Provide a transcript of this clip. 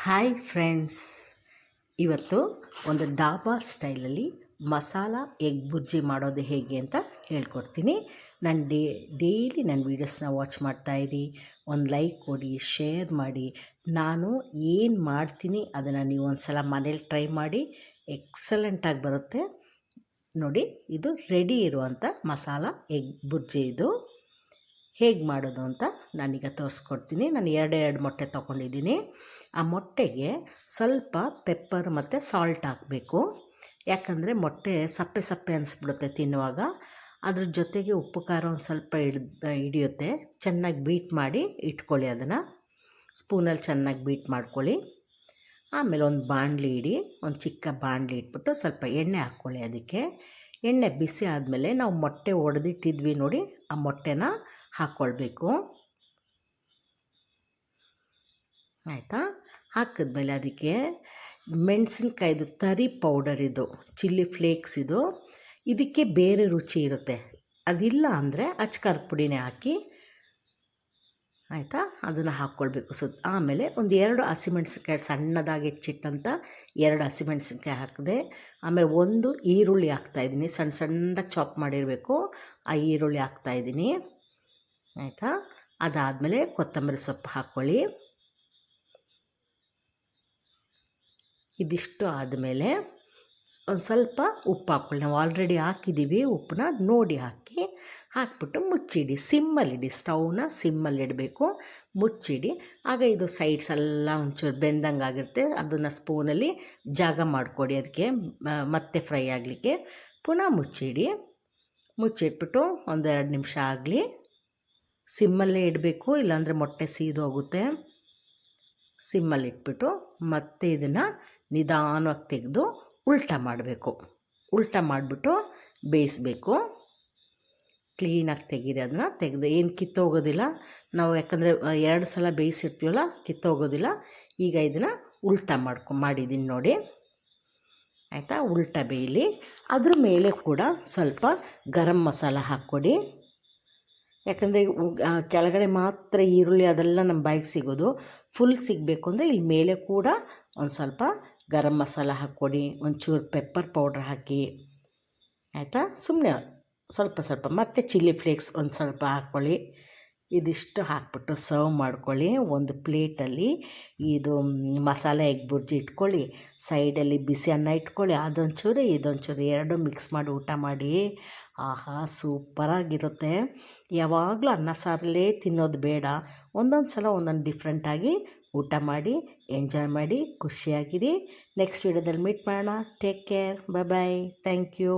Hi friends, ಇವತ್ತು ಒಂದು ಡಾಬಾ ಸ್ಟೈಲಲ್ಲಿ ಮಸಾಲ ಎಗ್ ಬುರ್ಜಿ ಮಾಡೋದು ಹೇಗೆ ಅಂತ ಹೇಳ್ಕೊಡ್ತೀನಿ. ನಾನು ಡೈಲಿ ನನ್ನ ವೀಡಿಯೋಸ್ನ ವಾಚ್ ಮಾಡ್ತಾಯಿರಿ, ಒಂದು ಲೈಕ್ ಕೊಡಿ, ಶೇರ್ ಮಾಡಿ. ನಾನು ಏನು ಮಾಡ್ತೀನಿ ಅದನ್ನು ನೀವು ಒಂದು ಸಲ ಮನೇಲಿ ಟ್ರೈ ಮಾಡಿ, ಎಕ್ಸಲೆಂಟಾಗಿ ಬರುತ್ತೆ ನೋಡಿ. ಇದು ರೆಡಿ ಇರುವಂಥ ಮಸಾಲ ಎಗ್ ಬುರ್ಜಿ. ಇದು ಹೇಗೆ ಮಾಡೋದು ಅಂತ ನಾನೀಗ ತೋರಿಸ್ಕೊಡ್ತೀನಿ. ನಾನು ಎರಡು ಮೊಟ್ಟೆ ತೊಗೊಂಡಿದ್ದೀನಿ. ಆ ಮೊಟ್ಟೆಗೆ ಸ್ವಲ್ಪ ಪೆಪ್ಪರ್ ಮತ್ತು ಸಾಲ್ಟ್ ಹಾಕಬೇಕು. ಯಾಕಂದರೆ ಮೊಟ್ಟೆ ಸಪ್ಪೆ ಸಪ್ಪೆ ಅನಿಸ್ಬಿಡುತ್ತೆ ತಿನ್ನುವಾಗ. ಅದ್ರ ಜೊತೆಗೆ ಉಪ್ಪು ಖಾರ ಒಂದು ಸ್ವಲ್ಪ ಹಿಡಿಯುತ್ತೆ. ಚೆನ್ನಾಗಿ ಬೀಟ್ ಮಾಡಿ ಇಟ್ಕೊಳ್ಳಿ, ಅದನ್ನು ಸ್ಪೂನಲ್ಲಿ ಚೆನ್ನಾಗಿ ಬೀಟ್ ಮಾಡ್ಕೊಳ್ಳಿ. ಆಮೇಲೆ ಒಂದು ಬಾಣಲಿ ಇಡಿ, ಒಂದು ಚಿಕ್ಕ ಬಾಣಲಿ ಇಟ್ಬಿಟ್ಟು ಸ್ವಲ್ಪ ಎಣ್ಣೆ ಹಾಕ್ಕೊಳ್ಳಿ. ಅದಕ್ಕೆ ಎಣ್ಣೆ ಬಿಸಿ ಆದಮೇಲೆ ನಾವು ಮೊಟ್ಟೆ ಒಡೆದಿಟ್ಟಿದ್ವಿ ನೋಡಿ, ಆ ಮೊಟ್ಟೆನ ಹಾಕ್ಕೊಳ್ಬೇಕು. ಆಯಿತಾ? ಹಾಕಿದ್ಮೇಲೆ ಅದಕ್ಕೆ ಮೆಣಸಿನ್ಕಾಯ್ದು ತರಿ ಪೌಡರ್, ಇದು ಚಿಲ್ಲಿ ಫ್ಲೇಕ್ಸ್, ಇದಕ್ಕೆ ಬೇರೆ ರುಚಿ ಇರುತ್ತೆ. ಅದಿಲ್ಲ ಅಂದರೆ ಅಚ್ಕಾರದ ಪುಡಿನೇ ಹಾಕಿ, ಆಯಿತಾ? ಅದನ್ನು ಹಾಕ್ಕೊಳ್ಬೇಕು. ಆಮೇಲೆ ಒಂದು 2 ಹಸಿಮೆಣ್ಸಿನ್ಕಾಯಿ ಸಣ್ಣದಾಗಿ ಹೆಚ್ಚಿಟ್ಟಂಥ 2 ಹಸಿಮೆಣ್ಸಿನ್ಕಾಯಿ ಹಾಕಿದೆ. ಆಮೇಲೆ ಒಂದು ಈರುಳ್ಳಿ ಹಾಕ್ತಾಯಿದ್ದೀನಿ, ಸಣ್ಣ ಸಣ್ಣದಾಗಿ ಚಾಪ್ ಮಾಡಿರಬೇಕು. ಆ ಈರುಳ್ಳಿ ಹಾಕ್ತಾಯಿದ್ದೀನಿ, ಆಯಿತಾ? ಅದಾದಮೇಲೆ ಕೊತ್ತಂಬರಿ ಸೊಪ್ಪು ಹಾಕ್ಕೊಳ್ಳಿ. ಇದಿಷ್ಟು ಆದಮೇಲೆ ಒಂದು ಸ್ವಲ್ಪ ಉಪ್ಪು ಹಾಕ್ಕೊಳ್ಳಿ. ನಾವು ಆಲ್ರೆಡಿ ಹಾಕಿದ್ದೀವಿ, ಉಪ್ಪನ್ನ ನೋಡಿ ಹಾಕ್ಬಿಟ್ಟು ಮುಚ್ಚಿಡಿ. ಸಿಮ್ಮಲ್ಲಿಡಿ, ಸ್ಟವ್ನ ಸಿಮ್ಮಲ್ಲಿಡಬೇಕು, ಮುಚ್ಚಿಡಿ. ಆಗ ಇದು ಸೈಡ್ಸ್ ಎಲ್ಲ ಒಂಚೂರು ಬೆಂದಂಗೆ ಆಗಿರುತ್ತೆ. ಅದನ್ನು ಸ್ಪೂನಲ್ಲಿ ಜಾಗ ಮಾಡಿಕೊಡಿ ಅದಕ್ಕೆ ಮತ್ತೆ ಫ್ರೈ ಆಗಲಿಕ್ಕೆ. ಪುನಃ ಮುಚ್ಚಿಟ್ಬಿಟ್ಟು ಒಂದು 2 ನಿಮಿಷ ಆಗಲಿ. ಸಿಮ್ಮಲ್ಲೇ ಇಡಬೇಕು, ಇಲ್ಲಾಂದರೆ ಮೊಟ್ಟೆ ಸೀದೋಗುತ್ತೆ. ಸಿಮ್ಮಲ್ಲಿಟ್ಬಿಟ್ಟು ಮತ್ತೆ ಇದನ್ನು ನಿಧಾನವಾಗಿ ತೆಗೆದು ಉಲ್ಟಾ ಮಾಡಬೇಕು. ಉಲ್ಟಾ ಮಾಡಿಬಿಟ್ಟು ಬೇಯಿಸಬೇಕು. ಕ್ಲೀನಾಗಿ ತೆಗೀರಿ. ಅದನ್ನು ತೆಗೆದು ಏನು ಕಿತ್ತೋಗೋದಿಲ್ಲ ನಾವು, ಯಾಕಂದರೆ 2 ಸಲ ಬೇಯಿಸಿರ್ತೀವಲ್ಲ, ಕಿತ್ತೋಗೋದಿಲ್ಲ. ಈಗ ಇದನ್ನು ಉಲ್ಟಾ ಮಾಡಿದ್ದೀನಿ ನೋಡಿ, ಆಯಿತಾ? ಉಲ್ಟಾ ಬೇಯಲಿ. ಅದ್ರ ಮೇಲೆ ಕೂಡ ಸ್ವಲ್ಪ ಗರಂ ಮಸಾಲ ಹಾಕ್ಕೊಡಿ. ಯಾಕಂದರೆ ಕೆಳಗಡೆ ಮಾತ್ರ ಈರುಳ್ಳಿ ಅದೆಲ್ಲ ನಮ್ಮ ಬಾಯಿಗೆ ಸಿಗೋದು. ಫುಲ್ ಸಿಗಬೇಕು ಅಂದರೆ ಇಲ್ಲಿ ಮೇಲೆ ಕೂಡ ಒಂದು ಸ್ವಲ್ಪ ಗರಂ ಮಸಾಲ ಹಾಕ್ಕೊಡಿ, ಒಂಚೂರು ಪೆಪ್ಪರ್ ಪೌಡ್ರ್ ಹಾಕಿ, ಆಯಿತಾ? ಸುಮ್ಮನೆ ಸ್ವಲ್ಪ ಮತ್ತು ಚಿಲ್ಲಿ ಫ್ಲೇಕ್ಸ್ ಒಂದು ಸ್ವಲ್ಪ ಹಾಕ್ಕೊಳ್ಳಿ. ಇದಿಷ್ಟು ಹಾಕ್ಬಿಟ್ಟು ಸರ್ವ್ ಮಾಡ್ಕೊಳ್ಳಿ. ಒಂದು ಪ್ಲೇಟಲ್ಲಿ ಇದು ಮಸಾಲೆ ಎಗ್ ಬುರ್ಜಿ ಇಟ್ಕೊಳ್ಳಿ, ಸೈಡಲ್ಲಿ ಬಿಸಿ ಅನ್ನ ಇಟ್ಕೊಳ್ಳಿ, ಅದೊಂಚೂರು ಇದೊಂಚೂರು 2 ಮಿಕ್ಸ್ ಮಾಡಿ ಊಟ ಮಾಡಿ. ಆಹಾ, ಸೂಪರಾಗಿರುತ್ತೆ. ಯಾವಾಗಲೂ ಅನ್ನ ಸಾರಲ್ಲೇ ತಿನ್ನೋದು ಬೇಡ, ಒಂದೊಂದು ಸಲ ಒಂದೊಂದು ಡಿಫ್ರೆಂಟಾಗಿ ಊಟ ಮಾಡಿ, ಎಂಜಾಯ್ ಮಾಡಿ, ಖುಷಿಯಾಗಿರಿ. ನೆಕ್ಸ್ಟ್ ವೀಡಿಯೋದಲ್ಲಿ ಮೀಟ್ ಮಾಡೋಣ. Take care, bye, thank you.